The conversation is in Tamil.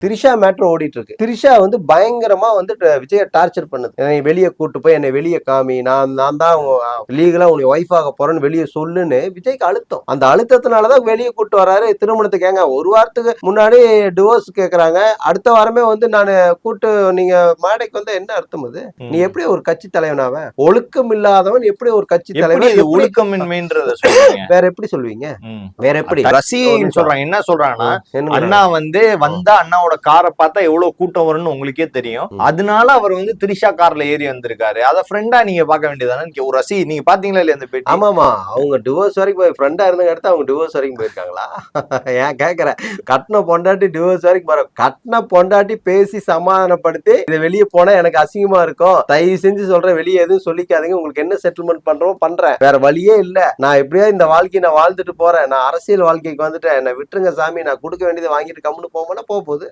திரிஷா மேட்ரு ஓடிட்டு இருக்கு. திரிஷா வந்து பயங்கரமா வந்து விஜய டார்ச்சர் பண்ணுது. என்னை வெளியே கூட்டு போய் என்னை வெளியே காமி, நான் தான் லீகலா உன்னை ஒய்ஃப் ஆக போறேன்னு வெளியே சொல்லுன்னு விஜய்க்கு அழுத்தம். அந்த அழுத்தத்தினாலதான் வெளியே கூட்டு வராரு. திருமணத்துக்கு ஏங்க ஒரு வாரத்துக்கு முன்னாடி டிவோர்ஸ் கேக்குறாங்க, அடுத்த வாரமே வந்து நான் கூட்டு நீங்க மேடைக்கு வந்து என்ன அர்த்தம் அது? நீ எப்படி ஒரு கட்சி தலைவனாவ? ஒழுக்கம் இல்லாதவன் எப்படி ஒரு கட்சி தலைவன்? ஒழுக்கமின்மைன்றத சொல்றீங்க வேற எப்படி சொல்வீங்க? வேற எப்படி ரசிகன் சொல்றாங்க? என்ன சொல்றாங்கன்னா, அண்ணா வந்து வந்தா அண்ணாவோட காரை பார்த்தா எவ்வளவு கூட்டம் வரும்னு உங்களுக்கே தெரியும், அதனால அவர் வந்து திரிஷா கார்ல ஏறி வந்திருக்காரு, அத ஃப்ரெண்டா நீங்க பார்க்க வேண்டியதானே ஒரு ரசி. நீங்க பாத்தீங்களா இல்லையா அந்த பேட்டி? ஆமாமா, அவங்க டிவோர்ஸ் வரைக்கும் போய் ஃப்ரெண்டா இருந்தங்க அடுத்து அவங்க டிவோர்ஸ் வரைக்கும் போயிருக்காங்களா? ஏன் கேக்குறேன், கட்டின பொண்டாட்டி டிவோர்ஸ் வரைக்கும் போற, கட்டின பொண்டாட்டி பேசி சமாதானப்படுத்தி இதை வெளியே போனா எனக்கு அசிங்கமா இருக்கும், தயவு செஞ்சு சொல்றேன் வெளியே எதுவும் சொல்லிக்காதீங்க, உங்களுக்கு என்ன செட்டில்மெண்ட் பண்றோம் பண்றேன், வேற வழியே இல்ல, நான் எப்படியா இந்த வாழ்க்கையை நான் வாழ்ந்துட்டு போறேன், நான் அரசியல் வாழ்க்கைக்கு வந்துட்டேன், என்னை விட்டுருங்க சாமி, நான் கொடுக்க வேண்டியதை வாங்கிட்டு கம்முன்னு போவோம்னா போகுது.